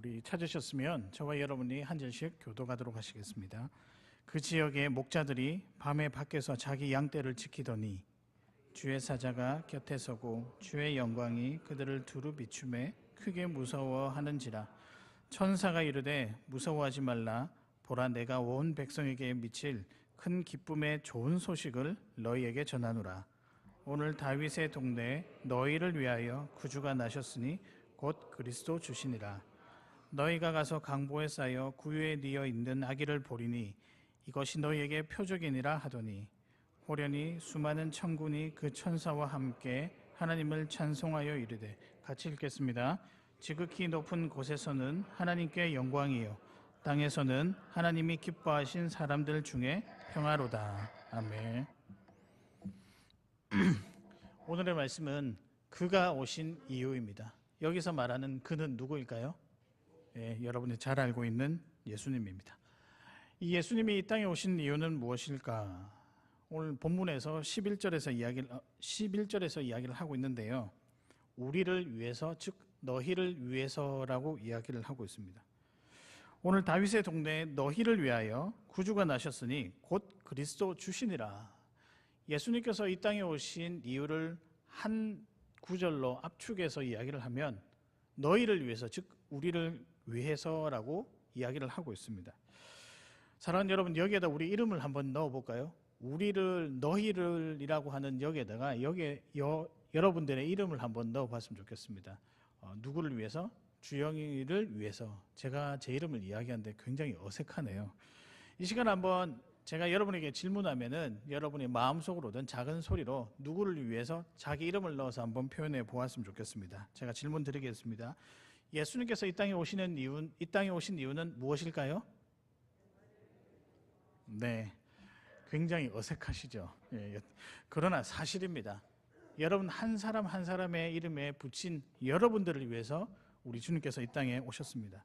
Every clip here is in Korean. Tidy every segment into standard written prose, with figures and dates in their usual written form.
우리 찾으셨으면 저와 여러분이 한 절씩 교도하도록 하시겠습니다. 그 지역의 목자들이 밤에 밖에서 자기 양떼를 지키더니 주의 사자가 곁에 서고 주의 영광이 그들을 두루 비추매 크게 무서워하는지라. 천사가 이르되 무서워하지 말라. 보라, 내가 온 백성에게 미칠 큰 기쁨의 좋은 소식을 너희에게 전하노라. 오늘 다윗의 동네에 너희를 위하여 구주가 나셨으니 곧 그리스도 주시니라. 너희가 가서 강보에 쌓여 구유에 뉘어 있는 아기를 보리니 이것이 너희에게 표적이니라 하더니 호련히 수많은 천군이 그 천사와 함께 하나님을 찬송하여 이르되. 같이 읽겠습니다. 지극히 높은 곳에서는 하나님께 영광이요 땅에서는 하나님이 기뻐하신 사람들 중에 평화로다. 아멘. 오늘의 말씀은 그가 오신 이유입니다. 여기서 말하는 그는 누구일까요? 여러분이 잘 알고 있는 예수님입니다. 이 예수님이 이 땅에 오신 이유는 무엇일까? 오늘 본문에서 11절에서 이야기를 하고 있는데요. 우리를 위해서, 즉 너희를 위해서라고 이야기를 하고 있습니다. 오늘 다윗의 동네에 너희를 위하여 구주가 나셨으니 곧 그리스도 주시니라. 예수님께서 이 땅에 오신 이유를 한 구절로 압축해서 이야기를 하면 너희를 위해서, 즉 우리를 위해서라고 이야기를 하고 있습니다. 사랑하는 여러분, 여기에다 우리 이름을 한번 넣어볼까요? 우리를, 너희를이라고 하는 여기에다가 여러분들의 이름을 한번 넣어봤으면 좋겠습니다. 누구를 위해서? 주영이를 위해서. 제가 제 이름을 이야기하는데 굉장히 어색하네요. 이 시간 한번 제가 여러분에게 질문하면은 여러분이 마음속으로든 작은 소리로 누구를 위해서 자기 이름을 넣어서 한번 표현해 보았으면 좋겠습니다. 제가 질문 드리겠습니다. 예수님께서 이 땅에 오신 이유는 무엇일까요? 네, 굉장히 어색하시죠. 그러나 사실입니다. 여러분 한 사람 한 사람의 이름에 붙인 여러분들을 위해서 우리 주님께서 이 땅에 오셨습니다.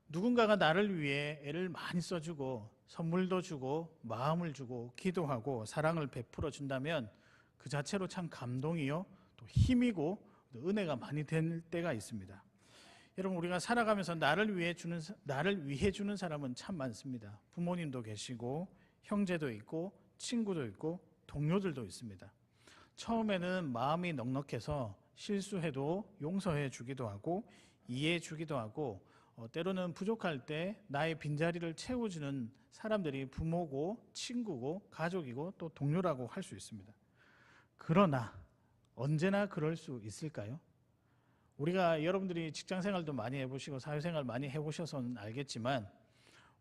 누군가가 나를 위해 애를 많이 써주고 선물도 주고 마음을 주고 기도하고 사랑을 베풀어 준다면 그 자체로 참 감동이요 또 힘이고 또 은혜가 많이 될 때가 있습니다. 여러분, 우리가 살아가면서 나를 위해 주는 사람은 참 많습니다. 부모님도 계시고 형제도 있고 친구도 있고 동료들도 있습니다. 처음에는 마음이 넉넉해서 실수해도 용서해 주기도 하고 이해해 주기도 하고 때로는 부족할 때 나의 빈자리를 채워주는 사람들이 부모고 친구고 가족이고 또 동료라고 할 수 있습니다. 그러나 언제나 그럴 수 있을까요? 우리가 여러분들이 직장생활도 많이 해보시고 사회생활 많이 해보셔서는 알겠지만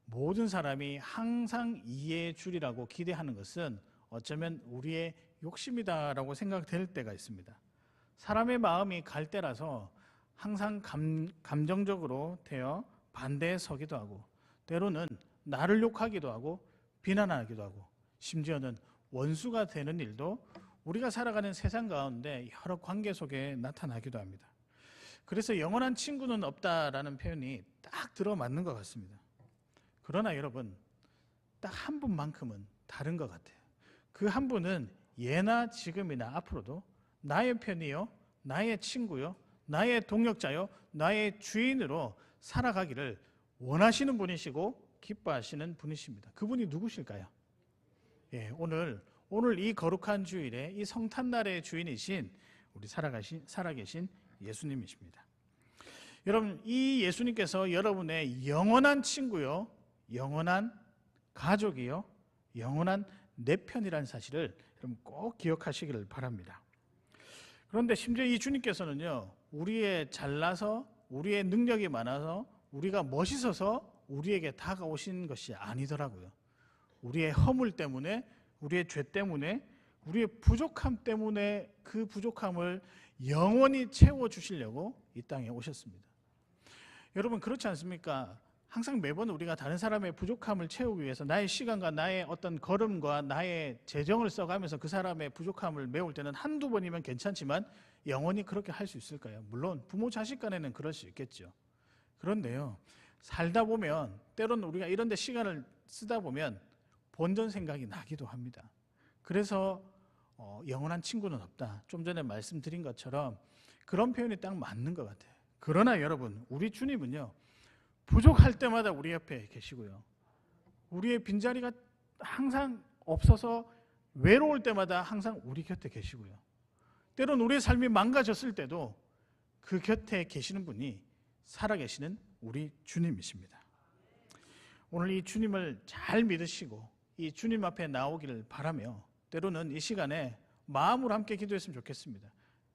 모든 사람이 항상 이해해 주리라고 기대하는 것은 어쩌면 우리의 욕심이다라고 생각될 때가 있습니다. 사람의 마음이 갈 때라서 항상 감정적으로 되어 반대에 서기도 하고 때로는 나를 욕하기도 하고 비난하기도 하고 심지어는 원수가 되는 일도 우리가 살아가는 세상 가운데 여러 관계 속에 나타나기도 합니다. 그래서 영원한 친구는 없다라는 표현이 딱 들어맞는 것 같습니다. 그러나 여러분, 딱 한 분만큼은 다른 것 같아요. 그 한 분은 예나 지금이나 앞으로도 나의 편이요, 나의 친구요, 나의 동역자요, 나의 주인으로 살아가기를 원하시는 분이시고 기뻐하시는 분이십니다. 그분이 누구실까요? 오늘 이 거룩한 주일에 이 성탄날의 주인이신 우리 살아계신 예수님이십니다. 여러분, 이 예수님께서 여러분의 영원한 친구요, 영원한 가족이요, 영원한 내 편이라는 사실을 여러분 꼭 기억하시기를 바랍니다. 그런데 심지어 이 주님께서는요, 우리의 잘나서, 우리의 능력이 많아서, 우리가 멋있어서 우리에게 다가오신 것이 아니더라고요. 우리의 허물 때문에, 우리의 죄 때문에, 우리의 부족함 때문에 그 부족함을 영원히 채워주시려고 이 땅에 오셨습니다. 여러분, 그렇지 않습니까? 항상 매번 우리가 다른 사람의 부족함을 채우기 위해서 나의 시간과 나의 어떤 걸음과 나의 재정을 써가면서 그 사람의 부족함을 메울 때는 한두 번이면 괜찮지만 영원히 그렇게 할 수 있을까요? 물론 부모 자식 간에는 그럴 수 있겠죠. 그런데요, 살다 보면 때로는 우리가 이런 데 시간을 쓰다 보면 본전 생각이 나기도 합니다. 그래서 영원한 친구는 없다. 좀 전에 말씀드린 것처럼 그런 표현이 딱 맞는 것 같아요. 그러나 여러분, 우리 주님은요, 부족할 때마다 우리 옆에 계시고요. 우리의 빈자리가 항상 없어서 외로울 때마다 항상 우리 곁에 계시고요. 때론 우리의 삶이 망가졌을 때도 그 곁에 계시는 분이 살아계시는 우리 주님이십니다. 오늘 이 주님을 잘 믿으시고 이 주님 앞에 나오기를 바라며 때로는 이 시간에 마음으로 함께 기도했으면 좋겠습니다.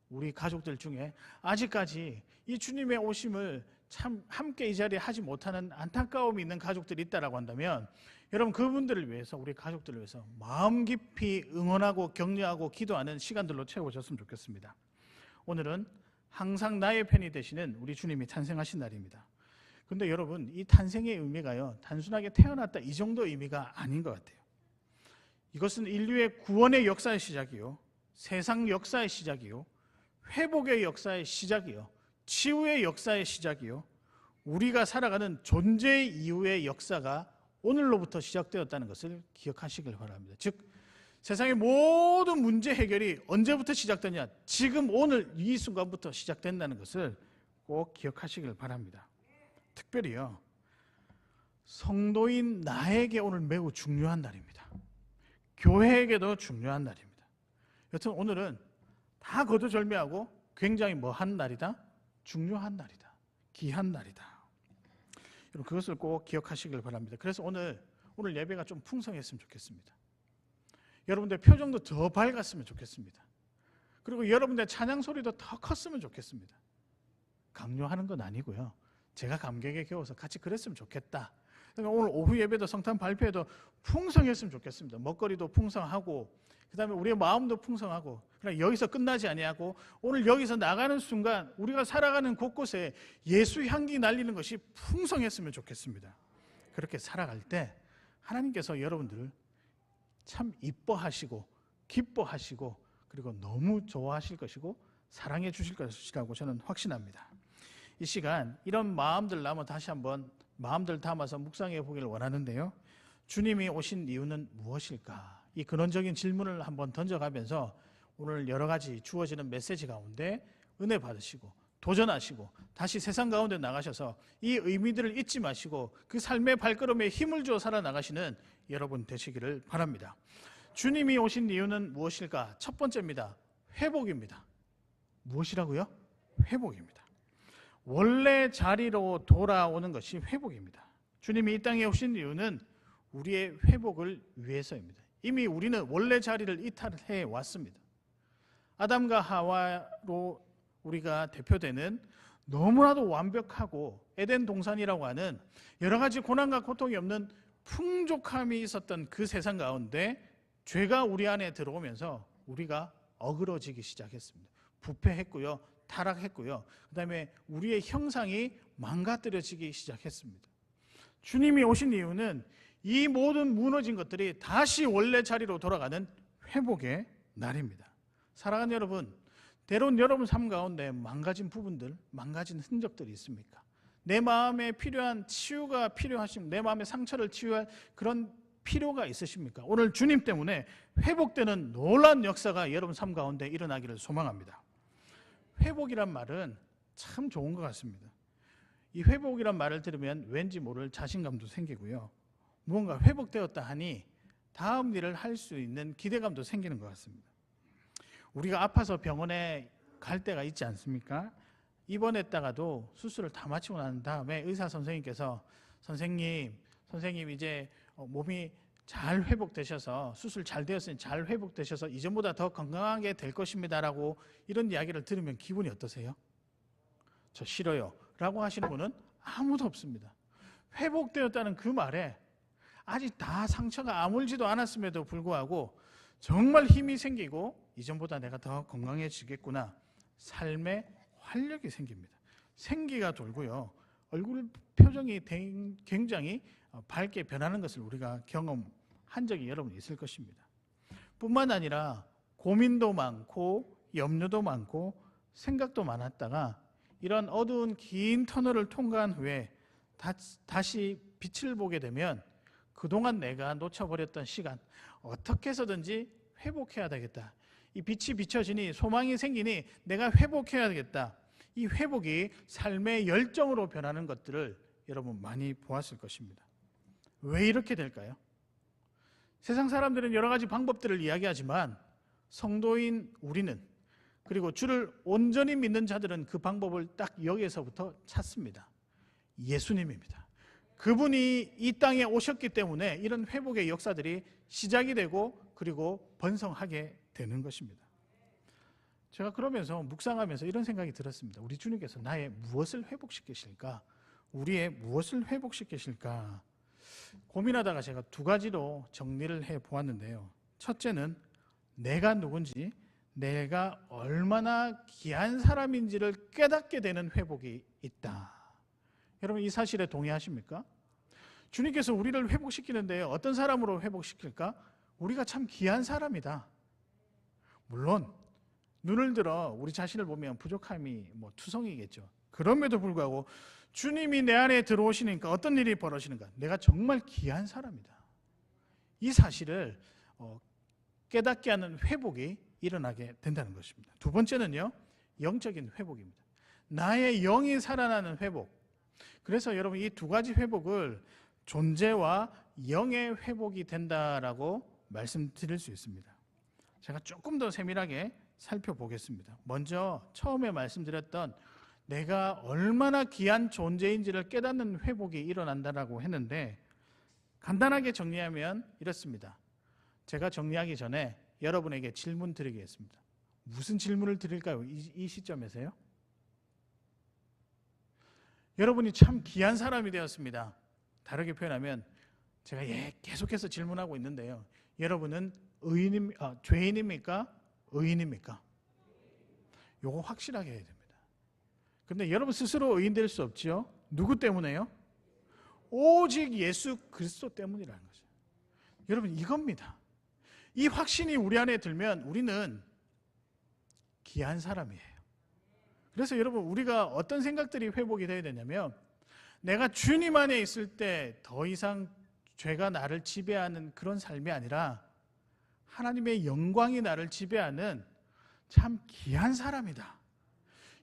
우리 가족들 중에 아직까지 이 주님의 오심을 참 함께 이 자리에 하지 못하는 안타까움이 있는 가족들이 있다라고 한다면 여러분 그분들을 위해서 우리 가족들을 위해서 마음 깊이 응원하고 격려하고 기도하는 시간들로 채워졌으면 좋겠습니다. 오늘은 항상 나의 편이 되시는 우리 주님이 탄생하신 날입니다. 그런데 여러분 이 탄생의 의미가요 단순하게 태어났다 이 정도 의미가 아닌 것 같아요. 이것은 인류의 구원의 역사의 시작이요, 세상 역사의 시작이요, 회복의 역사의 시작이요, 치유의 역사의 시작이요, 우리가 살아가는 존재 이후의 역사가 오늘로부터 시작되었다는 것을 기억하시길 바랍니다. 즉 세상의 모든 문제 해결이 언제부터 시작되냐? 지금 오늘 이 순간부터 시작된다는 것을 꼭 기억하시길 바랍니다. 특별히요 성도인 나에게 오늘 매우 중요한 날입니다. 교회에게도 중요한 날입니다. 여튼 오늘은 다 거두절미하고 굉장히 뭐한 날이다? 중요한 날이다. 귀한 날이다. 여러분 그것을 꼭 기억하시길 바랍니다. 그래서 오늘 예배가 좀 풍성했으면 좋겠습니다. 여러분들 표정도 더 밝았으면 좋겠습니다. 그리고 여러분들 찬양 소리도 더 컸으면 좋겠습니다. 강요하는 건 아니고요. 제가 감격에 겨워서 같이 그랬으면 좋겠다. 그러니까 오늘 오후 예배도 성탄 발표회도 풍성했으면 좋겠습니다. 먹거리도 풍성하고 그 다음에 우리의 마음도 풍성하고 그러나 여기서 끝나지 아니하고 오늘 여기서 나가는 순간 우리가 살아가는 곳곳에 예수 향기 날리는 것이 풍성했으면 좋겠습니다. 그렇게 살아갈 때 하나님께서 여러분들을 참 이뻐하시고 기뻐하시고 그리고 너무 좋아하실 것이고 사랑해 주실 것이라고 저는 확신합니다. 이 시간 이런 마음들 남아 다시 한번 마음들 담아서 묵상해 보기를 원하는데요. 주님이 오신 이유는 무엇일까? 이 근원적인 질문을 한번 던져가면서 오늘 여러 가지 주어지는 메시지 가운데 은혜 받으시고 도전하시고 다시 세상 가운데 나가셔서 이 의미들을 잊지 마시고 그 삶의 발걸음에 힘을 주어 살아나가시는 여러분 되시기를 바랍니다. 주님이 오신 이유는 무엇일까? 첫 번째입니다. 회복입니다. 무엇이라고요? 회복입니다. 원래 자리로 돌아오는 것이 회복입니다. 주님이 이 땅에 오신 이유는 우리의 회복을 위해서입니다. 이미 우리는 원래 자리를 이탈해 왔습니다. 아담과 하와로 우리가 대표되는 너무나도 완벽하고 에덴 동산이라고 하는 여러 가지 고난과 고통이 없는 풍족함이 있었던 그 세상 가운데 죄가 우리 안에 들어오면서 우리가 어그러지기 시작했습니다. 부패했고요, 타락했고요. 그 다음에 우리의 형상이 망가뜨려지기 시작했습니다. 주님이 오신 이유는 이 모든 무너진 것들이 다시 원래 자리로 돌아가는 회복의 날입니다. 사랑하는 여러분, 때론 여러분 삶 가운데 망가진 부분들, 망가진 흔적들이 있습니까? 내 마음에 필요한 치유가 필요하십니까? 내 마음의 상처를 치유할 그런 필요가 있으십니까? 오늘 주님 때문에 회복되는 놀라운 역사가 여러분 삶 가운데 일어나기를 소망합니다. 회복이란 말은 참 좋은 것 같습니다. 이 회복이란 말을 들으면 왠지 모를 자신감도 생기고요. 무언가 회복되었다 하니 다음 일을 할 수 있는 기대감도 생기는 것 같습니다. 우리가 아파서 병원에 갈 때가 있지 않습니까? 입원했다가도 수술을 다 마치고 난 다음에 의사 선생님께서 선생님 이제 몸이 잘 회복되셔서 수술 잘 되었으니 잘 회복되셔서 이전보다 더 건강하게 될 것입니다라고 이런 이야기를 들으면 기분이 어떠세요? 저 싫어요 라고 하시는 분은 아무도 없습니다. 회복되었다는 그 말에 아직 다 상처가 아물지도 않았음에도 불구하고 정말 힘이 생기고 이전보다 내가 더 건강해지겠구나, 삶의 활력이 생깁니다. 생기가 돌고요, 얼굴 표정이 굉장히 밝게 변하는 것을 우리가 경험한 적이 여러분 있을 것입니다. 뿐만 아니라 고민도 많고 염려도 많고 생각도 많았다가 이런 어두운 긴 터널을 통과한 후에 다시 빛을 보게 되면 그동안 내가 놓쳐버렸던 시간 어떻게 해서든지 회복해야 되겠다. 이 빛이 비춰지니 소망이 생기니 내가 회복해야 되겠다. 이 회복이 삶의 열정으로 변하는 것들을 여러분 많이 보았을 것입니다. 왜 이렇게 될까요? 세상 사람들은 여러 가지 방법들을 이야기하지만 성도인 우리는, 그리고 주를 온전히 믿는 자들은 그 방법을 딱 여기에서부터 찾습니다. 예수님입니다. 그분이 이 땅에 오셨기 때문에 이런 회복의 역사들이 시작이 되고 그리고 번성하게 되는 것입니다. 제가 그러면서 묵상하면서 이런 생각이 들었습니다. 우리 주님께서 나의 무엇을 회복시키실까? 우리의 무엇을 회복시키실까? 고민하다가 제가 두 가지로 정리를 해 보았는데요. 첫째는 내가 누군지, 내가 얼마나 귀한 사람인지를 깨닫게 되는 회복이 있다. 여러분 이 사실에 동의하십니까? 주님께서 우리를 회복시키는데 어떤 사람으로 회복시킬까? 우리가 참 귀한 사람이다. 물론 눈을 들어 우리 자신을 보면 부족함이 투성이겠죠. 그럼에도 불구하고 주님이 내 안에 들어오시니까 어떤 일이 벌어지는가? 내가 정말 귀한 사람이다. 이 사실을 깨닫게 하는 회복이 일어나게 된다는 것입니다. 두 번째는요, 영적인 회복입니다. 나의 영이 살아나는 회복. 그래서 여러분 이 두 가지 회복을 존재와 영의 회복이 된다라고 말씀드릴 수 있습니다. 제가 조금 더 세밀하게 살펴보겠습니다. 먼저 처음에 말씀드렸던 내가 얼마나 귀한 존재인지를 깨닫는 회복이 일어난다라고 했는데, 간단하게 정리하면 이렇습니다. 제가 정리하기 전에 여러분에게 질문 드리겠습니다. 무슨 질문을 드릴까요? 이 시점에서요? 여러분이 참 귀한 사람이 되었습니다. 다르게 표현하면 제가 계속해서 질문하고 있는데요. 여러분은 죄인입니까? 의인입니까? 요거 확실하게 해야 됩니다. 근데 여러분 스스로 의인 될 수 없지요. 누구 때문에요? 오직 예수 그리스도 때문이라는 거죠. 여러분 이겁니다. 이 확신이 우리 안에 들면 우리는 귀한 사람이에요. 그래서 여러분 우리가 어떤 생각들이 회복이 돼야 되냐면, 내가 주님 안에 있을 때 더 이상 죄가 나를 지배하는 그런 삶이 아니라 하나님의 영광이 나를 지배하는 참 귀한 사람이다.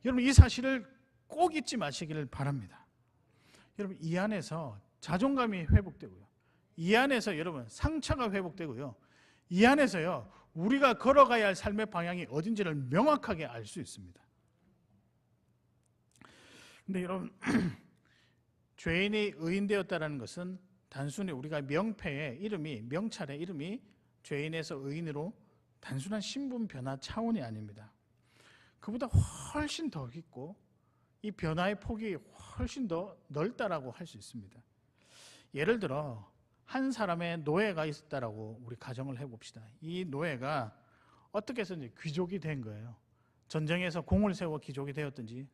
여러분 이 사실을 꼭 잊지 마시기를 바랍니다. 여러분 이 안에서 자존감이 회복되고요. 이 안에서 여러분 상처가 회복되고요. 이 안에서요 우리가 걸어가야 할 삶의 방향이 어딘지를 명확하게 알 수 있습니다. 근데 여러분 죄인이 의인 되었다는 것은 단순히 우리가 명패의 이름이, 명찰의 이름이 죄인에서 의인으로 단순한 신분 변화 차원이 아닙니다. 그보다 훨씬 더 깊고 이 변화의 폭이 훨씬 더 넓다라고 할 수 있습니다. 예를 들어 한 사람의 노예가 있었다라고 우리 가정을 해봅시다. 이 노예가 어떻게 해서든지 귀족이 된 거예요. 전쟁에서 공을 세워 귀족이 되었든지,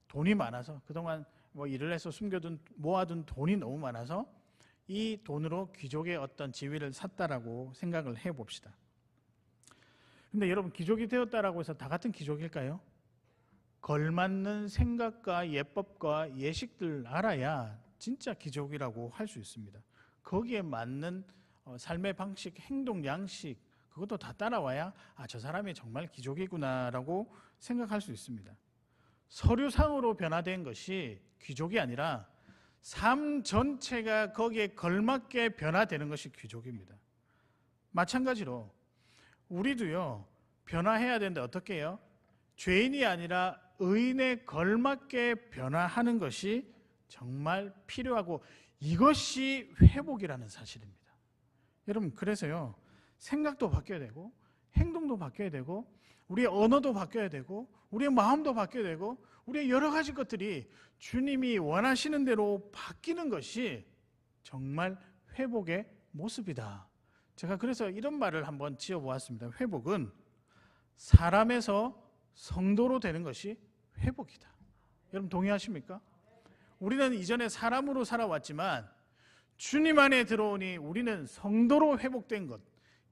돈이 많아서 그동안 일을 해서 숨겨둔 모아둔 돈이 너무 많아서 이 돈으로 귀족의 어떤 지위를 샀다라고 생각을 해봅시다. 근데 여러분 귀족이 되었다라고 해서 다 같은 귀족일까요? 걸맞는 생각과 예법과 예식들 알아야 진짜 귀족이라고 할 수 있습니다. 거기에 맞는 삶의 방식, 행동, 양식 그것도 다 따라와야 저 사람이 정말 귀족이구나라고 생각할 수 있습니다. 서류상으로 변화된 것이 귀족이 아니라 삶 전체가 거기에 걸맞게 변화되는 것이 귀족입니다. 마찬가지로 우리도요 변화해야 되는데 어떻게 해요? 죄인이 아니라 의인에 걸맞게 변화하는 것이 정말 필요하고 이것이 회복이라는 사실입니다. 여러분 그래서요 생각도 바뀌어야 되고 행동도 바뀌어야 되고 우리의 언어도 바뀌어야 되고 우리의 마음도 바뀌어야 되고 우리의 여러 가지 것들이 주님이 원하시는 대로 바뀌는 것이 정말 회복의 모습이다. 제가 그래서 이런 말을 한번 지어보았습니다. 회복은 사람에서 성도로 되는 것이 회복이다. 여러분 동의하십니까? 우리는 이전에 사람으로 살아왔지만 주님 안에 들어오니 우리는 성도로 회복된 것,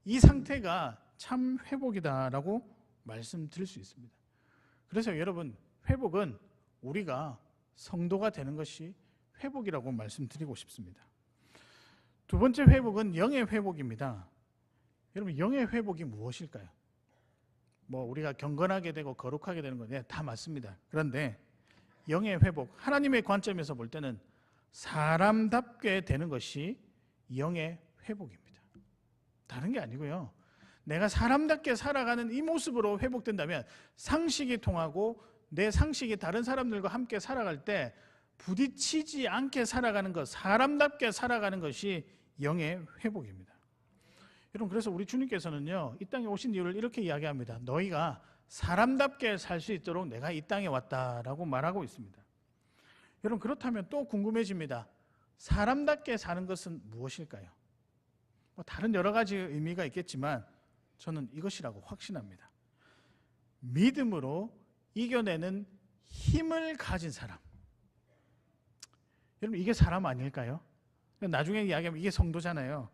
이 상태가 참 회복이다라고 말씀드릴 수 있습니다. 그래서 여러분 회복은 우리가 성도가 되는 것이 회복이라고 말씀드리고 싶습니다. 두 번째 회복은 영의 회복입니다. 여러분 영의 회복이 무엇일까요? 우리가 경건하게 되고 거룩하게 되는 건 다 맞습니다. 그런데 영의 회복, 하나님의 관점에서 볼 때는 사람답게 되는 것이 영의 회복입니다. 다른 게 아니고요. 내가 사람답게 살아가는 이 모습으로 회복된다면 상식이 통하고 내 상식이 다른 사람들과 함께 살아갈 때 부딪히지 않게 살아가는 것, 사람답게 살아가는 것이 영의 회복입니다. 여러분, 그래서 우리 주님께서는요, 이 땅에 오신 이유를 이렇게 이야기합니다. 너희가 사람답게 살 수 있도록 내가 이 땅에 왔다라고 말하고 있습니다. 여러분, 그렇다면 또 궁금해집니다. 사람답게 사는 것은 무엇일까요? 다른 여러 가지 의미가 있겠지만 저는 이것이라고 확신합니다. 믿음으로 이겨내는 힘을 가진 사람. 여러분, 이게 사람 아닐까요? 나중에 이야기하면 이게 성도잖아요.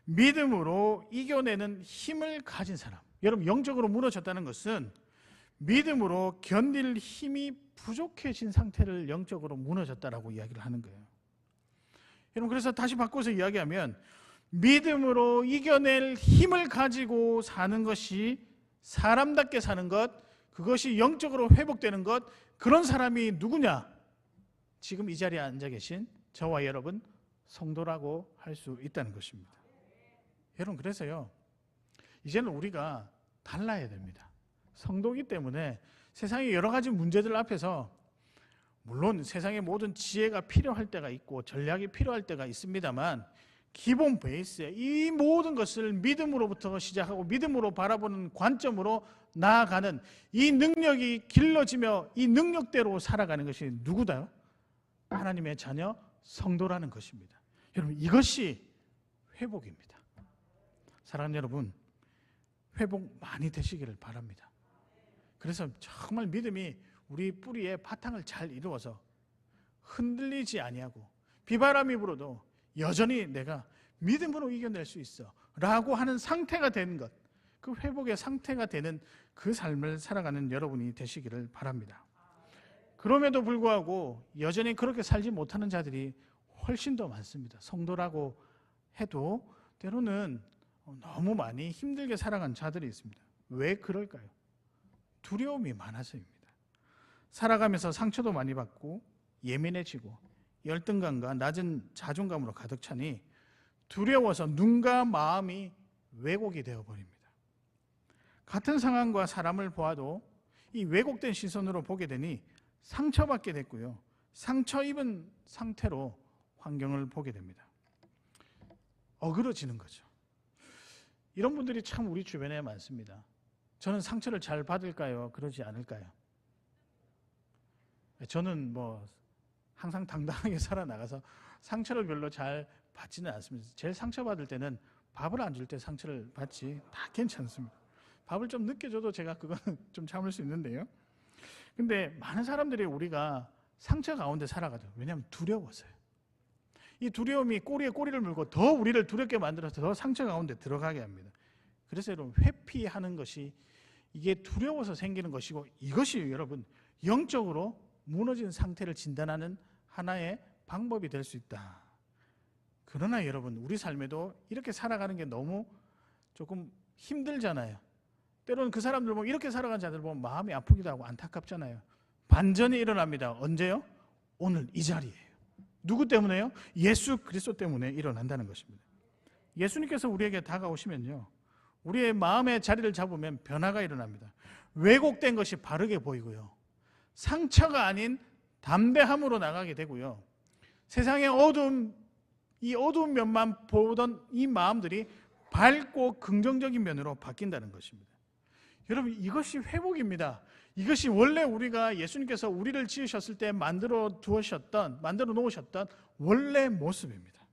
믿음으로 이겨내는 힘을 가진 사람. 여러분, 영적으로 무너졌다는 것은 믿음으로 견딜 힘이 부족해진 상태를 영적으로 무너졌다라고 이야기를 하는 거예요. 여러분, 그래서 다시 바꿔서 이야기하면 믿음으로 이겨낼 힘을 가지고 사는 것이 사람답게 사는 것, 그것이 영적으로 회복되는 것, 그런 사람이 누구냐? 지금 이 자리에 앉아 계신 저와 여러분 성도라고 할 수 있다는 것입니다. 여러분, 그래서요, 이제는 우리가 달라야 됩니다. 성도이기 때문에 세상의 여러 가지 문제들 앞에서 물론 세상의 모든 지혜가 필요할 때가 있고 전략이 필요할 때가 있습니다만 기본 베이스에 이 모든 것을 믿음으로부터 시작하고 믿음으로 바라보는 관점으로 나아가는 이 능력이 길러지며 이 능력대로 살아가는 것이 누구다요? 하나님의 자녀 성도라는 것입니다. 여러분, 이것이 회복입니다. 사랑하는 여러분, 회복 많이 되시기를 바랍니다. 그래서 정말 믿음이 우리 뿌리에 바탕을 잘 이루어서 흔들리지 아니하고 비바람이 불어도 여전히 내가 믿음으로 이겨낼 수 있어 라고 하는 상태가 되는 것, 그 회복의 상태가 되는 그 삶을 살아가는 여러분이 되시기를 바랍니다. 그럼에도 불구하고 여전히 그렇게 살지 못하는 자들이 훨씬 더 많습니다. 성도라고 해도 때로는 너무 많이 힘들게 살아간 자들이 있습니다. 왜 그럴까요? 두려움이 많아서입니다. 살아가면서 상처도 많이 받고 예민해지고 열등감과 낮은 자존감으로 가득 차니 두려워서 눈과 마음이 왜곡이 되어버립니다. 같은 상황과 사람을 보아도 이 왜곡된 시선으로 보게 되니 상처받게 됐고요. 상처 입은 상태로 환경을 보게 됩니다. 어그러지는 거죠. 이런 분들이 참 우리 주변에 많습니다. 저는 상처를 잘 받을까요? 그러지 않을까요? 저는 항상 당당하게 살아나가서 상처를 별로 잘 받지는 않습니다. 제일 상처받을 때는 밥을 안 줄 때 상처를 받지 다 괜찮습니다. 밥을 좀 늦게 줘도 제가 그거는 좀 참을 수 있는데요. 근데 많은 사람들이 우리가 상처 가운데 살아가죠. 왜냐하면 두려워서요. 이 두려움이 꼬리에 꼬리를 물고 더 우리를 두렵게 만들어서 더 상처 가운데 들어가게 합니다. 그래서 여러분, 회피하는 것이 이게 두려워서 생기는 것이고 이것이 여러분 영적으로 무너진 상태를 진단하는 하나의 방법이 될 수 있다. 그러나 여러분, 우리 삶에도 이렇게 살아가는 게 너무 조금 힘들잖아요. 때로는 그 사람들 보면 이렇게 살아간 자들 보면 마음이 아프기도 하고 안타깝잖아요. 반전이 일어납니다. 언제요? 오늘 이 자리예요. 누구 때문에요? 예수 그리스도 때문에 일어난다는 것입니다. 예수님께서 우리에게 다가오시면요, 우리의 마음의 자리를 잡으면 변화가 일어납니다. 왜곡된 것이 바르게 보이고요, 상처가 아닌 담대함으로 나가게 되고요, 세상의 이 어두운 면만 보던 이 마음들이 밝고 긍정적인 면으로 바뀐다는 것입니다. 여러분, 이것이 회복입니다. 이것이 원래 우리가 예수님께서 우리를 지으셨을 때 만들어 놓으셨던 원래 모습입니다.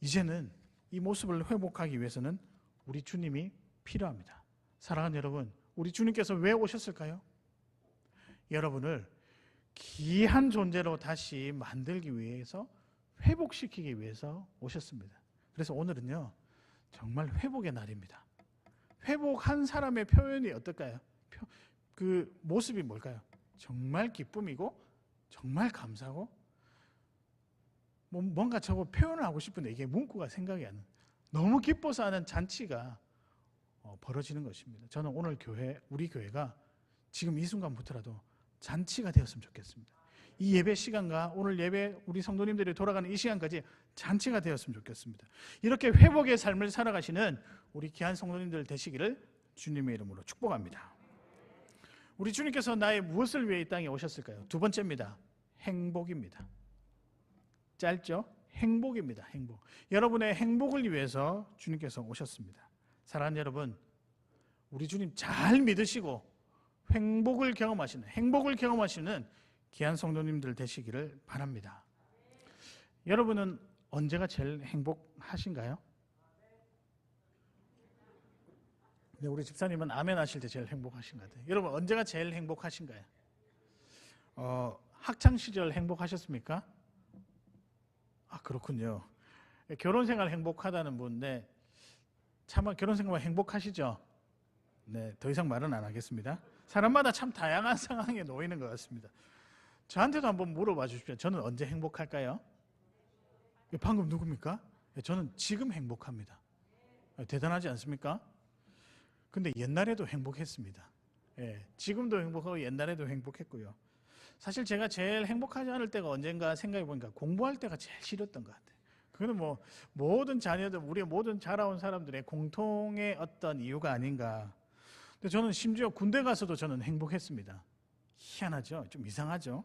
이제는 이 모습을 회복하기 위해서는 우리 주님이 필요합니다. 사랑하는 여러분, 우리 주님께서 왜 오셨을까요? 여러분을 귀한 존재로 다시 만들기 위해서, 회복시키기 위해서 오셨습니다. 그래서 오늘은요, 정말 회복의 날입니다. 회복한 사람의 표현이 어떨까요? 그 모습이 뭘까요? 정말 기쁨이고 정말 감사하고 뭔가 저거 표현을 하고 싶은데 이게 문구가 생각이 안 나요. 너무 기뻐서 하는 잔치가 벌어지는 것입니다. 저는 오늘 우리 교회가 지금 이 순간부터라도 잔치가 되었으면 좋겠습니다. 이 예배 시간과 오늘 예배 우리 성도님들이 돌아가는 이 시간까지 잔치가 되었으면 좋겠습니다. 이렇게 회복의 삶을 살아가시는 우리 귀한 성도님들 되시기를 주님의 이름으로 축복합니다. 우리 주님께서 나의 무엇을 위해 이 땅에 오셨을까요? 두 번째입니다. 행복입니다. 짧죠? 행복입니다. 행복. 여러분의 행복을 위해서 주님께서 오셨습니다. 사랑하는 여러분, 우리 주님 잘 믿으시고 행복을 경험하시는 귀한 성도님들 되시기를 바랍니다. 여러분은 언제가 제일 행복하신가요? 네, 우리 집사님은 아멘 하실 때 제일 행복하신 것 같아요. 여러분 언제가 제일 행복하신가요? 학창 시절 행복하셨습니까? 아, 그렇군요. 결혼생활 행복하다는 분인데 차마 결혼생활 행복하시죠? 네, 더 이상 말은 안 하겠습니다. 사람마다 참 다양한 상황에 놓이는 것 같습니다. 저한테도 한번 물어봐 주십시오. 저는 언제 행복할까요? 방금 누굽니까? 저는 지금 행복합니다. 대단하지 않습니까? 근데 옛날에도 행복했습니다. 지금도 행복하고 옛날에도 행복했고요. 사실 제가 제일 행복하지 않을 때가 언젠가 생각해 보니까 공부할 때가 제일 싫었던 것 같아요. 그거는 뭐 모든 자녀들, 우리의 모든 자라온 사람들의 공통의 어떤 이유가 아닌가. 근데 저는 심지어 군대 가서도 저는 행복했습니다. 희한하죠? 좀 이상하죠?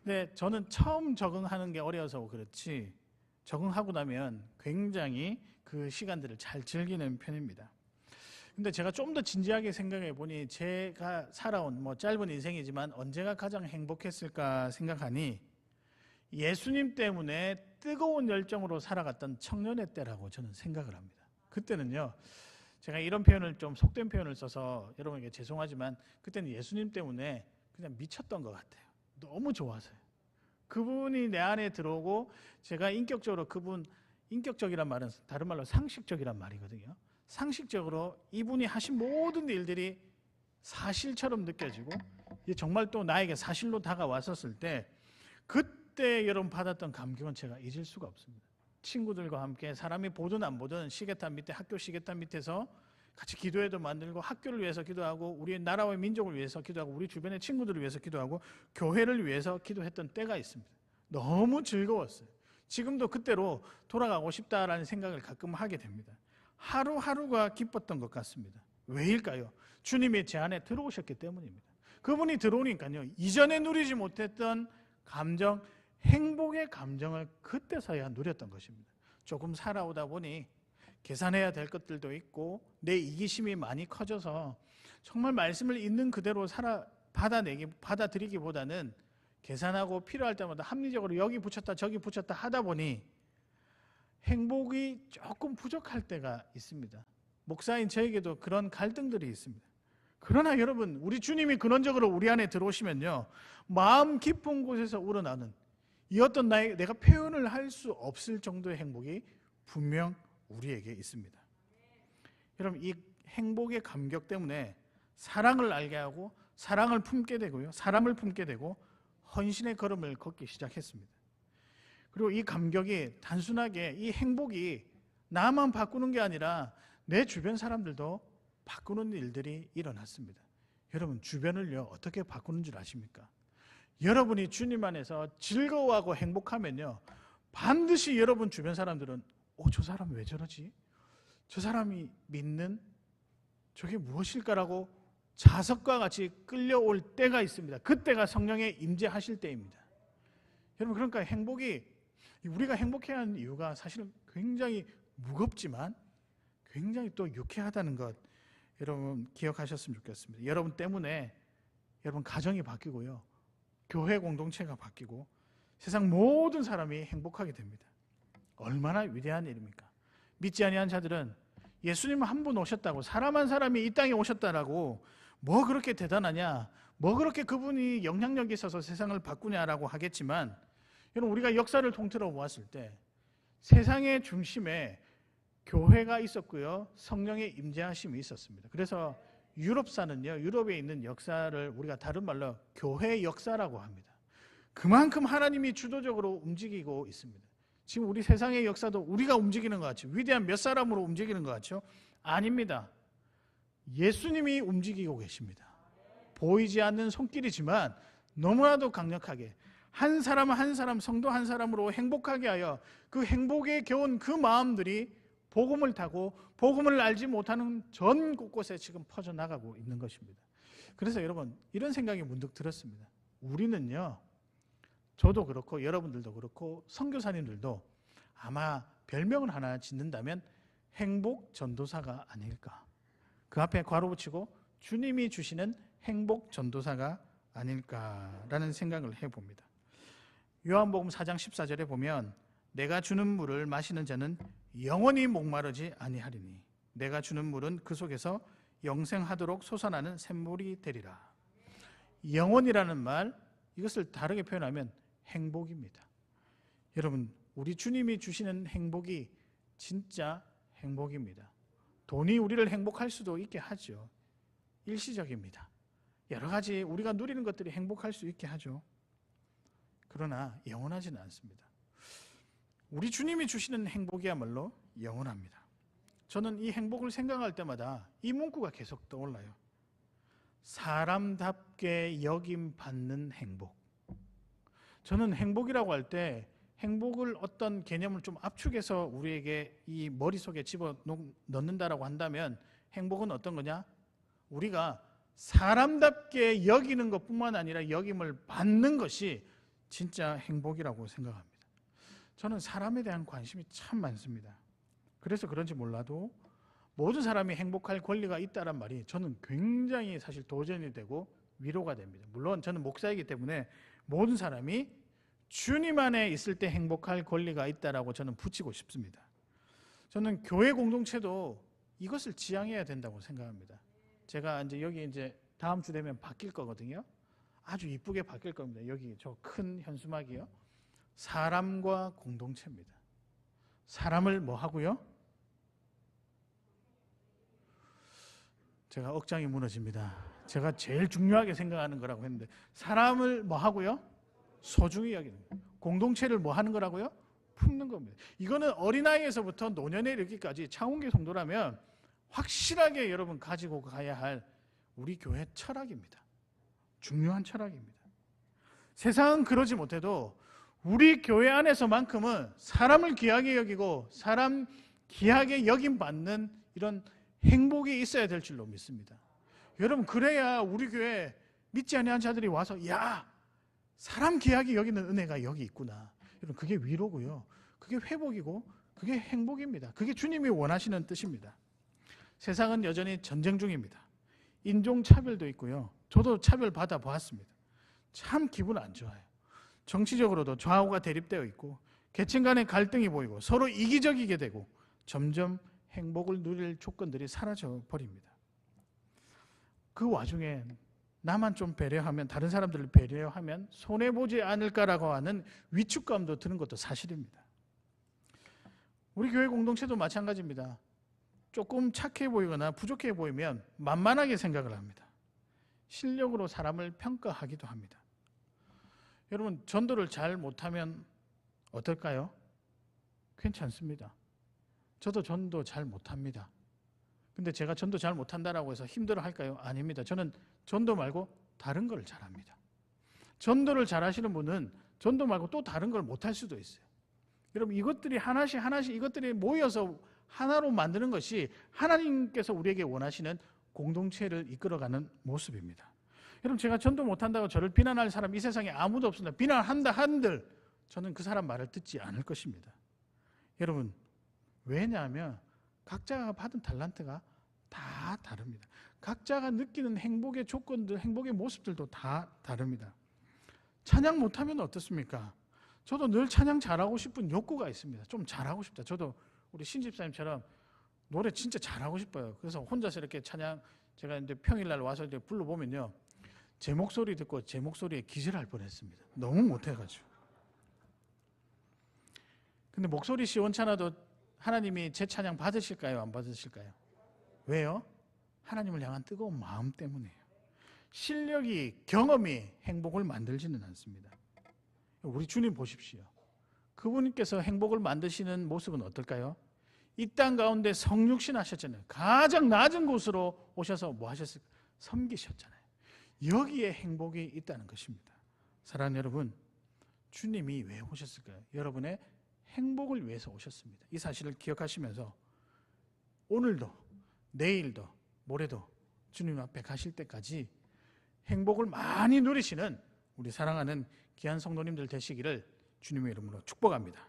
근데 저는 처음 적응하는 게 어려워서 그렇지 적응하고 나면 굉장히 그 시간들을 잘 즐기는 편입니다. 근데 제가 좀 더 진지하게 생각해 보니 제가 살아온 짧은 인생이지만 언제가 가장 행복했을까 생각하니 예수님 때문에 뜨거운 열정으로 살아갔던 청년의 때라고 저는 생각을 합니다. 그때는요, 제가 이런 표현을 좀 속된 표현을 써서 여러분에게 죄송하지만 그때는 예수님 때문에 그냥 미쳤던 것 같아요. 너무 좋아서요. 그분이 내 안에 들어오고 제가 인격적으로 그분, 인격적이란 말은 다른 말로 상식적이란 말이거든요. 상식적으로 이분이 하신 모든 일들이 사실처럼 느껴지고 정말 또 나에게 사실로 다가왔었을 때 그때 여러분 받았던 감격은 제가 잊을 수가 없습니다. 친구들과 함께 사람이 보든 안 보든 시계탑 밑에, 학교 시계탑 밑에서 같이 기도회도 만들고 학교를 위해서 기도하고 우리의 나라와 민족을 위해서 기도하고 우리 주변의 친구들을 위해서 기도하고 교회를 위해서 기도했던 때가 있습니다. 너무 즐거웠어요. 지금도 그때로 돌아가고 싶다라는 생각을 가끔 하게 됩니다. 하루하루가 기뻤던 것 같습니다. 왜일까요? 주님이 제 안에 들어오셨기 때문입니다. 그분이 들어오니까요, 이전에 누리지 못했던 감정, 행복의 감정을 그때서야 누렸던 것입니다. 조금 살아오다 보니 계산해야 될 것들도 있고 내 이기심이 많이 커져서 정말 말씀을 있는 그대로 받아들이기보다는 계산하고 필요할 때마다 합리적으로 여기 붙였다 저기 붙였다 하다 보니 행복이 조금 부족할 때가 있습니다. 목사인 저에게도 그런 갈등들이 있습니다. 그러나 여러분, 우리 주님이 근원적으로 우리 안에 들어오시면요, 마음 깊은 곳에서 우러나는 이 어떤 내가 표현을 할 수 없을 정도의 행복이 분명 우리에게 있습니다. 여러분, 이 행복의 감격 때문에 사랑을 알게 하고 사랑을 품게 되고요, 사람을 품게 되고 헌신의 걸음을 걷기 시작했습니다. 그리고 이 감격이 단순하게 이 행복이 나만 바꾸는 게 아니라 내 주변 사람들도 바꾸는 일들이 일어났습니다. 여러분, 주변을요 어떻게 바꾸는 줄 아십니까? 여러분이 주님 안에서 즐거워하고 행복하면요, 반드시 여러분 주변 사람들은 저 사람 왜 저러지? 저 사람이 믿는 저게 무엇일까라고 자석과 같이 끌려올 때가 있습니다. 그때가 성령의 임재하실 때입니다. 여러분, 그러니까 행복이, 우리가 행복해야 하는 이유가 사실은 굉장히 무겁지만 굉장히 또 유쾌하다는 것 여러분 기억하셨으면 좋겠습니다. 여러분 때문에 여러분 가정이 바뀌고요, 교회 공동체가 바뀌고 세상 모든 사람이 행복하게 됩니다. 얼마나 위대한 일입니까? 믿지 아니한 자들은 예수님 한 분 오셨다고, 사람 한 사람이 이 땅에 오셨다라고 뭐 그렇게 대단하냐, 뭐 그렇게 그분이 영향력이 있어서 세상을 바꾸냐라고 하겠지만, 여러분 우리가 역사를 통틀어 보았을 때 세상의 중심에 교회가 있었고요, 성령의 임재하심이 있었습니다. 그래서 유럽사는요, 유럽에 있는 역사를 우리가 다른 말로 교회 역사라고 합니다. 그만큼 하나님이 주도적으로 움직이고 있습니다. 지금 우리 세상의 역사도 우리가 움직이는 것 같죠? 위대한 몇 사람으로 움직이는 것 같죠? 아닙니다. 예수님이 움직이고 계십니다. 보이지 않는 손길이지만 너무나도 강력하게 한 사람 한 사람, 성도 한 사람으로 행복하게 하여 그 행복에 겨운 그 마음들이 복음을 타고 복음을 알지 못하는 전 곳곳에 지금 퍼져나가고 있는 것입니다. 그래서 여러분, 이런 생각이 문득 들었습니다. 우리는요, 저도 그렇고 여러분들도 그렇고 선교사님들도 아마 별명을 하나 짓는다면 행복 전도사가 아닐까. 그 앞에 괄호 붙이고 주님이 주시는 행복 전도사가 아닐까라는 생각을 해봅니다. 요한복음 4장 14절에 보면 내가 주는 물을 마시는 자는 영원히 목마르지 아니하리니 내가 주는 물은 그 속에서 영생하도록 솟아나는 샘물이 되리라. 영원이라는 말, 이것을 다르게 표현하면 행복입니다. 여러분, 우리 주님이 주시는 행복이 진짜 행복입니다. 돈이 우리를 행복할 수도 있게 하죠. 일시적입니다. 여러 가지 우리가 누리는 것들이 행복할 수 있게 하죠. 그러나 영원하지는 않습니다. 우리 주님이 주시는 행복이야말로 영원합니다. 저는 이 행복을 생각할 때마다 이 문구가 계속 떠올라요. 사람답게 여김받는 행복. 저는 행복이라고 할 때 행복을 어떤 개념을 좀 압축해서 우리에게 이 머릿속에 집어넣는다라고 한다면 행복은 어떤 거냐? 우리가 사람답게 여기는 것뿐만 아니라 여김을 받는 것이 진짜 행복이라고 생각합니다. 저는 사람에 대한 관심이 참 많습니다. 그래서 그런지 몰라도 모든 사람이 행복할 권리가 있다란 말이 저는 굉장히 사실 도전이 되고 위로가 됩니다. 물론 저는 목사이기 때문에 모든 사람이 주님 안에 있을 때 행복할 권리가 있다라고 저는 붙이고 싶습니다. 저는 교회 공동체도 이것을 지향해야 된다고 생각합니다. 제가 여기 다음 주 되면 바뀔 거거든요. 아주 이쁘게 바뀔 겁니다. 여기 저 큰 현수막이요. 사람과 공동체입니다. 사람을 뭐 하고요? 제가 억장이 무너집니다. 제가 제일 중요하게 생각하는 거라고 했는데 사람을 뭐 하고요? 소중히 여기는 거예요. 공동체를 뭐 하는 거라고요? 품는 겁니다. 이거는 어린아이에서부터 노년에 이르기까지 창원교 성도라면 확실하게 여러분 가지고 가야 할 우리 교회 철학입니다. 중요한 철학입니다. 세상은 그러지 못해도 우리 교회 안에서만큼은 사람을 귀하게 여기고 사람 귀하게 여김받는 이런 행복이 있어야 될 줄로 믿습니다. 여러분, 그래야 우리 교회 믿지 아니한 자들이 와서 야, 사람 귀하게 여기는 은혜가 여기 있구나. 여러분, 그게 위로고요. 그게 회복이고 그게 행복입니다. 그게 주님이 원하시는 뜻입니다. 세상은 여전히 전쟁 중입니다. 인종차별도 있고요. 저도 차별 받아 보았습니다. 참 기분 안 좋아요. 정치적으로도 좌우가 대립되어 있고 계층 간의 갈등이 보이고 서로 이기적이게 되고 점점 행복을 누릴 조건들이 사라져 버립니다. 그 와중에 나만 좀 배려하면, 다른 사람들을 배려하면 손해보지 않을까라고 하는 위축감도 드는 것도 사실입니다. 우리 교회 공동체도 마찬가지입니다. 조금 착해 보이거나 부족해 보이면 만만하게 생각을 합니다. 실력으로 사람을 평가하기도 합니다. 여러분, 전도를 잘 못하면 어떨까요? 괜찮습니다. 저도 전도 잘 못합니다. 근데 제가 전도 잘 못한다라고 해서 힘들어 할까요? 아닙니다. 저는 전도 말고 다른 걸 잘합니다. 전도를 잘하시는 분은 전도 말고 또 다른 걸 못할 수도 있어요. 여러분, 이것들이 하나씩 이것들이 모여서 하나로 만드는 것이 하나님께서 우리에게 원하시는 공동체를 이끌어가는 모습입니다. 여러분, 제가 전도 못한다고 저를 비난할 사람 이 세상에 아무도 없습니다. 비난한다 한들 저는 그 사람 말을 듣지 않을 것입니다. 여러분, 왜냐하면 각자가 받은 달란트가 다 다릅니다. 각자가 느끼는 행복의 조건들, 행복의 모습들도 다 다릅니다. 찬양 못하면 어떻습니까? 저도 늘 찬양 잘하고 싶은 욕구가 있습니다. 좀 잘하고 싶다. 저도 우리 신집사님처럼 노래 진짜 잘하고 싶어요. 그래서 혼자서 이렇게 찬양, 제가 평일날 와서 이제 불러보면요, 제 목소리 듣고 제 목소리에 기절할 뻔했습니다. 너무 못해가지고. 근데 목소리 시원찮아도 하나님이 제 찬양 받으실까요? 안 받으실까요? 왜요? 하나님을 향한 뜨거운 마음 때문이에요. 실력이, 경험이 행복을 만들지는 않습니다. 우리 주님 보십시오. 그분께서 행복을 만드시는 모습은 어떨까요? 이 땅 가운데 성육신 하셨잖아요. 가장 낮은 곳으로 오셔서 뭐 하셨을까요? 섬기셨잖아요. 여기에 행복이 있다는 것입니다. 사랑하는 여러분, 주님이 왜 오셨을까요? 여러분의 행복을 위해서 오셨습니다. 이 사실을 기억하시면서 오늘도, 내일도, 모레도 주님 앞에 가실 때까지 행복을 많이 누리시는 우리 사랑하는 귀한 성도님들 되시기를 주님의 이름으로 축복합니다.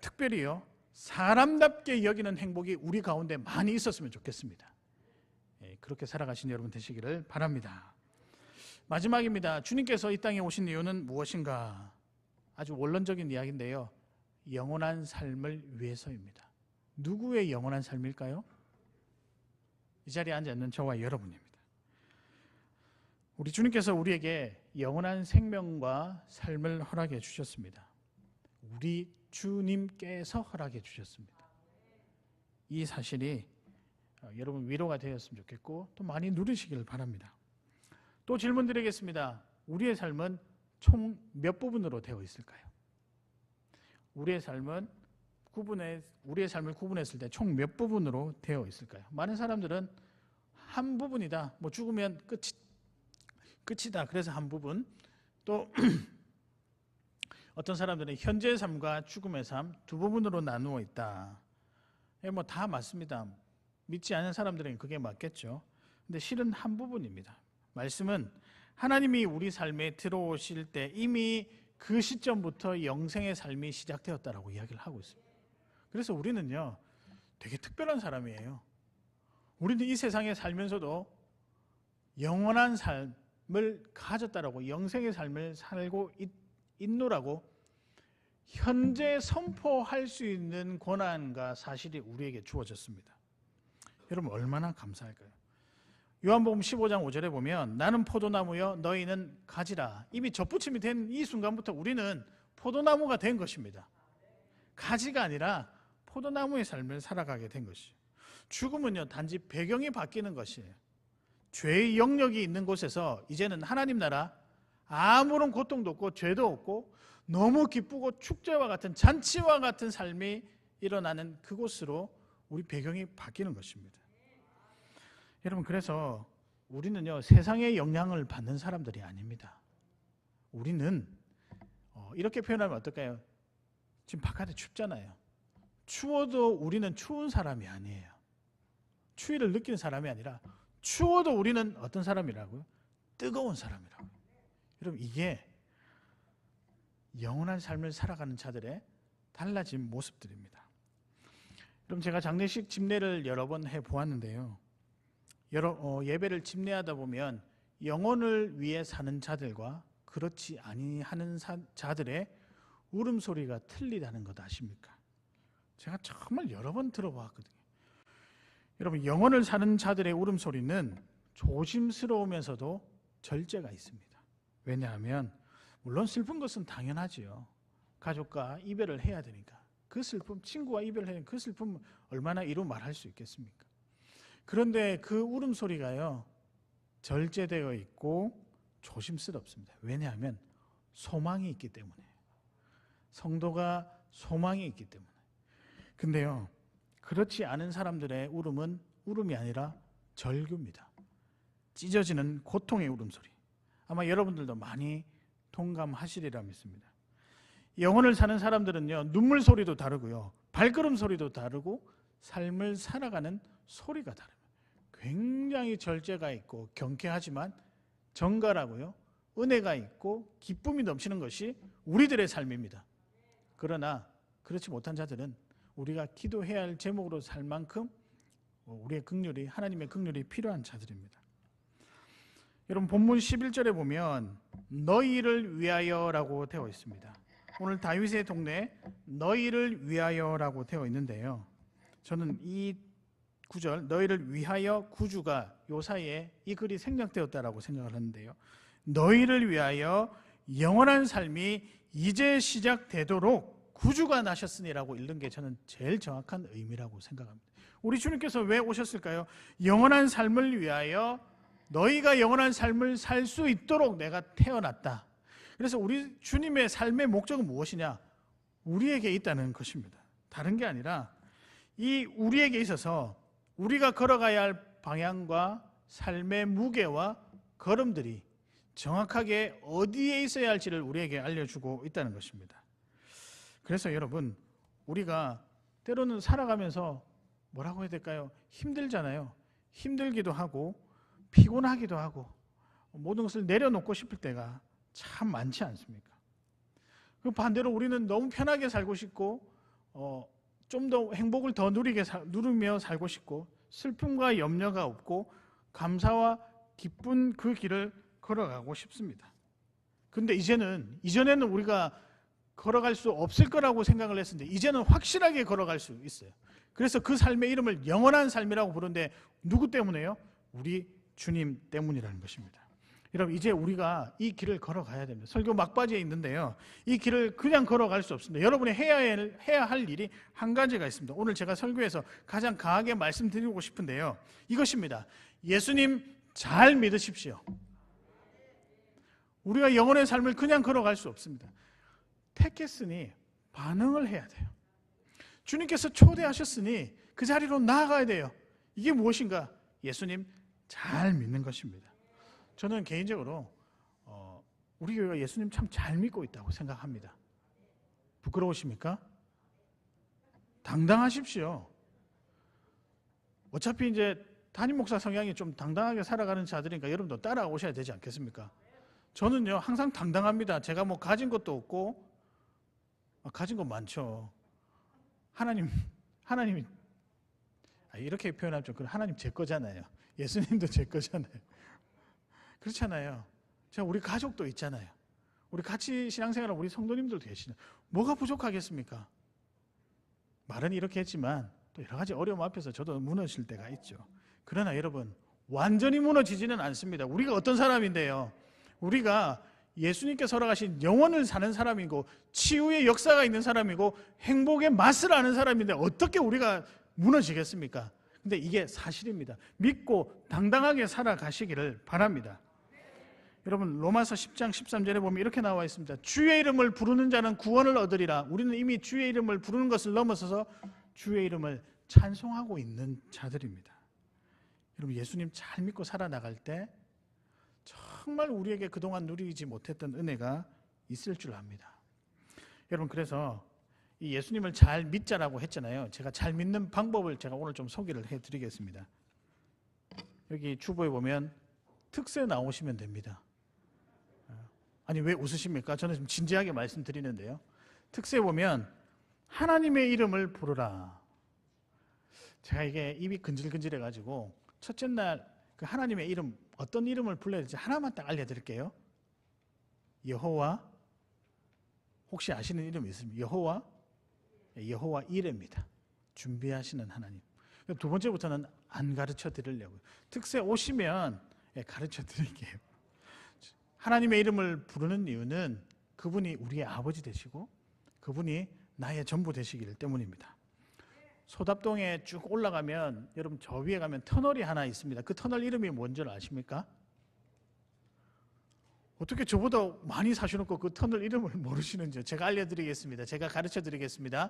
특별히요, 사람답게 여기는 행복이 우리 가운데 많이 있었으면 좋겠습니다. 그렇게 살아가신 여러분 되시기를 바랍니다. 마지막입니다. 주님께서 이 땅에 오신 이유는 무엇인가? 아주 원론적인 이야기인데요, 영원한 삶을 위해서입니다. 누구의 영원한 삶일까요? 이 자리에 앉아있는 저와 여러분입니다. 우리 주님께서 우리에게 영원한 생명과 삶을 허락해 주셨습니다. 우리 주님께서 허락해 주셨습니다. 이 사실이 여러분 위로가 되었으면 좋겠고 또 많이 누리시기를 바랍니다. 또 질문 드리겠습니다. 우리의 삶은 총 몇 부분으로 되어 있을까요? 우리의 삶을 구분했을 때 총 몇 부분으로 되어 있을까요? 많은 사람들은 한 부분이다, 죽으면 끝이다, 그래서 한 부분. 또 어떤 사람들은 현재의 삶과 죽음의 삶 두 부분으로 나누어 있다. 다 맞습니다. 믿지 않는 사람들은 그게 맞겠죠. 근데 실은 한 부분입니다. 말씀은 하나님이 우리 삶에 들어오실 때 이미 그 시점부터 영생의 삶이 시작되었다라고 이야기를 하고 있습니다. 그래서 우리는요, 되게 특별한 사람이에요. 우리는 이 세상에 살면서도 영원한 삶을 가졌다라고, 영생의 삶을 살고 있노라고 현재 선포할 수 있는 권한과 사실이 우리에게 주어졌습니다. 여러분 얼마나 감사할까요? 요한복음 15장 5절에 보면 나는 포도나무여 너희는 가지라. 이미 접붙임이 된 이 순간부터 우리는 포도나무가 된 것입니다. 가지가 아니라 포도나무의 삶을 살아가게 된 것이죠. 죽음은요, 단지 배경이 바뀌는 것이에요. 죄의 영역이 있는 곳에서 이제는 하나님 나라, 아무런 고통도 없고 죄도 없고 너무 기쁘고 축제와 같은, 잔치와 같은 삶이 일어나는 그곳으로 우리 배경이 바뀌는 것입니다. 여러분, 그래서 우리는요, 세상의 영향을 받는 사람들이 아닙니다. 우리는 이렇게 표현하면 어떨까요? 지금 바깥에 춥잖아요. 추워도 우리는 추운 사람이 아니에요. 추위를 느끼는 사람이 아니라 추워도 우리는 어떤 사람이라고요? 뜨거운 사람이라고요. 여러분, 이게 영원한 삶을 살아가는 자들의 달라진 모습들입니다. 여러분, 제가 장례식 집례를 여러 번 해보았는데요, 예배를 집례하다 보면 영혼을 위해 사는 자들과 그렇지 아니하는 자들의 울음소리가 틀리다는 것 아십니까? 제가 정말 여러 번 들어보았거든요. 여러분, 영혼을 사는 자들의 울음소리는 조심스러우면서도 절제가 있습니다. 왜냐하면 물론 슬픈 것은 당연하지요. 가족과 이별을 해야 되니까 그 슬픔, 친구와 이별을 해야 되니까 그 슬픔 얼마나 이루 말할 수 있겠습니까? 그런데 그 울음소리가요, 절제되어 있고 조심스럽습니다. 왜냐하면 소망이 있기 때문에, 성도가 소망이 있기 때문에. 근데요, 그렇지 않은 사람들의 울음은 울음이 아니라 절규입니다. 찢어지는 고통의 울음소리. 아마 여러분들도 많이 동감하시리라 믿습니다. 영혼을 사는 사람들은요, 눈물 소리도 다르고요, 발걸음 소리도 다르고 삶을 살아가는 소리가 다릅니다. 굉장히 절제가 있고 경쾌하지만 정갈하고요, 은혜가 있고 기쁨이 넘치는 것이 우리들의 삶입니다. 그러나 그렇지 못한 자들은 우리가 기도해야 할 제목으로 살 만큼 우리의 긍휼이, 하나님의 긍휼이 필요한 자들입니다. 여러분, 본문 11절에 보면 너희를 위하여라고 되어 있습니다. 오늘 다윗의 동네 너희를 위하여라고 되어 있는데요, 저는 이 구절, 너희를 위하여 구주가 요 사이에 이 글이 생략되었다라고 생각을 하는데요, 너희를 위하여 영원한 삶이 이제 시작되도록 구주가 나셨으니라고 읽는 게 저는 제일 정확한 의미라고 생각합니다. 우리 주님께서 왜 오셨을까요? 영원한 삶을 위하여, 너희가 영원한 삶을 살 수 있도록 내가 태어났다. 그래서 우리 주님의 삶의 목적은 무엇이냐? 우리에게 있다는 것입니다. 다른 게 아니라 이 우리에게 있어서 우리가 걸어가야 할 방향과 삶의 무게와 걸음들이 정확하게 어디에 있어야 할지를 우리에게 알려주고 있다는 것입니다. 그래서 여러분, 우리가 때로는 살아가면서 뭐라고 해야 될까요? 힘들잖아요. 힘들기도 하고 피곤하기도 하고 모든 것을 내려놓고 싶을 때가 참 많지 않습니까? 그 반대로 우리는 너무 편하게 살고 싶고 좀 더 행복을 더 누리며 살고 싶고 슬픔과 염려가 없고 감사와 기쁜 그 길을 걸어가고 싶습니다. 그런데 이전에는 우리가 걸어갈 수 없을 거라고 생각을 했었는데 이제는 확실하게 걸어갈 수 있어요. 그래서 그 삶의 이름을 영원한 삶이라고 부르는데 누구 때문에요? 우리 주님 때문이라는 것입니다. 여러분, 이제 우리가 이 길을 걸어가야 됩니다. 설교 막바지에 있는데요, 이 길을 그냥 걸어갈 수 없습니다. 여러분이 해야 할 일이 한 가지가 있습니다. 오늘 제가 설교에서 가장 강하게 말씀드리고 싶은데요, 이것입니다. 예수님 잘 믿으십시오. 우리가 영혼의 삶을 그냥 걸어갈 수 없습니다. 택했으니 반응을 해야 돼요. 주님께서 초대하셨으니 그 자리로 나아가야 돼요. 이게 무엇인가? 예수님 잘 믿는 것입니다. 저는 개인적으로 우리 교회가 예수님 참 잘 믿고 있다고 생각합니다. 부끄러우십니까? 당당하십시오. 어차피 이제 담임 목사 성향이 좀 당당하게 살아가는 자들이니까 여러분도 따라오셔야 되지 않겠습니까? 저는요 항상 당당합니다. 제가 뭐 가진 것도 없고 가진 것 많죠. 하나님이 이렇게 표현하면 좀 하나님 제 거잖아요. 예수님도 제 거잖아요. 그렇잖아요. 제가 우리 가족도 있잖아요. 우리 같이 신앙생활하는 우리 성도님들도 계시잖아요. 뭐가 부족하겠습니까? 말은 이렇게 했지만 또 여러 가지 어려움 앞에서 저도 무너질 때가 있죠. 그러나 여러분, 완전히 무너지지는 않습니다. 우리가 어떤 사람인데요, 우리가 예수님께 살아가신 영원을 사는 사람이고 치유의 역사가 있는 사람이고 행복의 맛을 아는 사람인데 어떻게 우리가 무너지겠습니까? 근데 이게 사실입니다. 믿고 당당하게 살아가시기를 바랍니다. 여러분, 로마서 10장 13절에 보면 이렇게 나와 있습니다. 주의 이름을 부르는 자는 구원을 얻으리라. 우리는 이미 주의 이름을 부르는 것을 넘어서서 주의 이름을 찬송하고 있는 자들입니다. 여러분, 예수님 잘 믿고 살아나갈 때 정말 우리에게 그동안 누리지 못했던 은혜가 있을 줄 압니다. 여러분, 그래서 이 예수님을 잘 믿자라고 했잖아요. 제가 잘 믿는 방법을 제가 오늘 좀 소개를 해드리겠습니다. 여기 주보에 보면 특세 나오시면 됩니다. 아니, 왜 웃으십니까? 저는 좀 진지하게 말씀드리는데요, 특세에 보면 하나님의 이름을 부르라. 제가 이게 입이 근질근질해가지고 첫째 날 그 하나님의 이름, 어떤 이름을 불러야 될지 하나만 딱 알려드릴게요. 여호와, 혹시 아시는 이름이 있습니까? 여호와 이레입니다. 준비하시는 하나님. 두 번째부터는 안 가르쳐 드리려고요. 특세 오시면 가르쳐 드릴게요. 하나님의 이름을 부르는 이유는 그분이 우리의 아버지 되시고 그분이 나의 전부 되시기 때문입니다. 소답동에 쭉 올라가면 여러분 저 위에 가면 터널이 하나 있습니다. 그 터널 이름이 뭔지 아십니까? 어떻게 저보다 많이 사셔놓고 그 터널 이름을 모르시는지 제가 알려드리겠습니다. 제가 가르쳐드리겠습니다.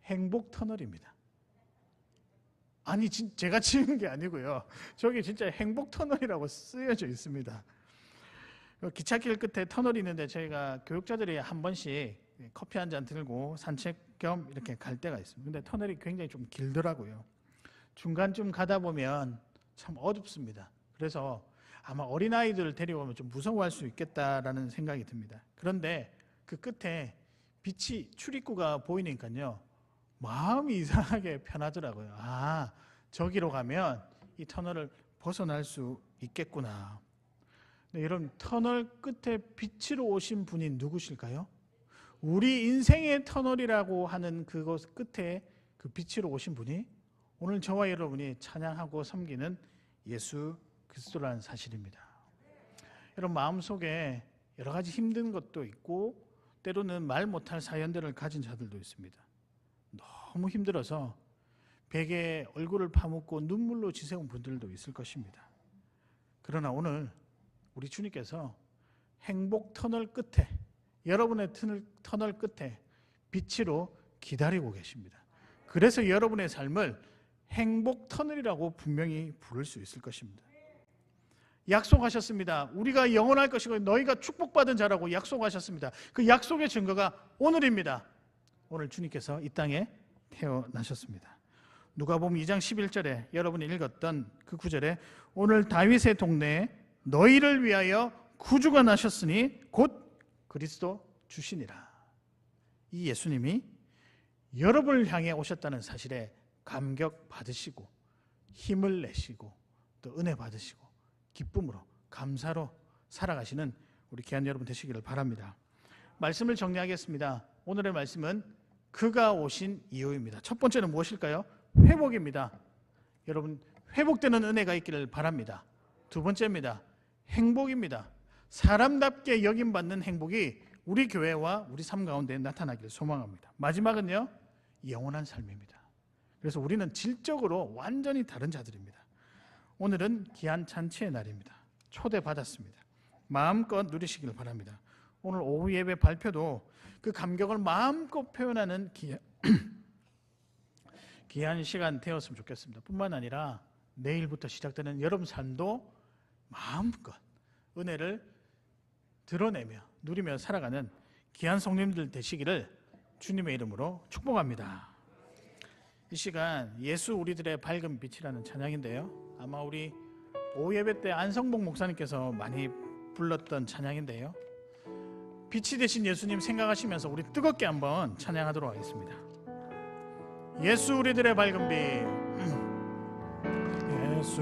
행복터널입니다. 아니, 제가 지은 게 아니고요, 저기 진짜 행복터널이라고 쓰여져 있습니다. 기찻길 끝에 터널이 있는데 저희가 교육자들이 한 번씩 커피 한 잔 들고 산책 겸 이렇게 갈 때가 있습니다. 근데 터널이 굉장히 좀 길더라고요. 중간쯤 가다 보면 참 어둡습니다. 그래서 아마 어린아이들을 데려오면 좀 무서워할 수 있겠다라는 생각이 듭니다. 그런데 그 끝에 빛이, 출입구가 보이니까요, 마음이 이상하게 편하더라고요. 아, 저기로 가면 이 터널을 벗어날 수 있겠구나. 네, 여러분, 터널 끝에 빛으로 오신 분이 누구실까요? 우리 인생의 터널이라고 하는 그곳 끝에 그 빛으로 오신 분이 오늘 저와 여러분이 찬양하고 섬기는 예수 그리스도라는 사실입니다. 여러분, 마음속에 여러 가지 힘든 것도 있고 때로는 말 못할 사연들을 가진 자들도 있습니다. 너무 힘들어서 베개에 얼굴을 파묻고 눈물로 지새운 분들도 있을 것입니다. 그러나 오늘 우리 주님께서 행복 터널 끝에, 여러분의 터널 끝에 빛으로 기다리고 계십니다. 그래서 여러분의 삶을 행복 터널이라고 분명히 부를 수 있을 것입니다. 약속하셨습니다. 우리가 영원할 것이고 너희가 축복받은 자라고 약속하셨습니다. 그 약속의 증거가 오늘입니다. 오늘 주님께서 이 땅에 태어나셨습니다. 누가복음 2장 11절에 여러분이 읽었던 그 구절에 오늘 다윗의 동네에 너희를 위하여 구주가 나셨으니 곧 그리스도 주시니라. 이 예수님이 여러분을 향해 오셨다는 사실에 감격 받으시고 힘을 내시고 또 은혜 받으시고 기쁨으로 감사로 살아가시는 우리 귀한 여러분 되시기를 바랍니다. 말씀을 정리하겠습니다. 오늘의 말씀은 그가 오신 이유입니다. 첫 번째는 무엇일까요? 회복입니다. 여러분 회복되는 은혜가 있기를 바랍니다. 두 번째입니다. 행복입니다. 사람답게 여김받는 행복이 우리 교회와 우리 삶 가운데 나타나기를 소망합니다. 마지막은요, 영원한 삶입니다. 그래서 우리는 질적으로 완전히 다른 자들입니다. 오늘은 귀한 잔치의 날입니다. 초대받았습니다. 마음껏 누리시기를 바랍니다. 오늘 오후 예배 발표도 그 감격을 마음껏 표현하는 귀한 시간 되었으면 좋겠습니다. 뿐만 아니라 내일부터 시작되는 여러분 삶도 마음껏 은혜를 드러내며 누리며 살아가는 귀한 성도님들 되시기를 주님의 이름으로 축복합니다. 이 시간 예수 우리들의 밝은 빛이라는 찬양인데요, 아마 우리 오후 예배 때 안성복 목사님께서 많이 불렀던 찬양인데요, 빛이 되신 예수님 생각하시면서 우리 뜨겁게 한번 찬양하도록 하겠습니다. 예수 우리들의 밝은 빛, 예수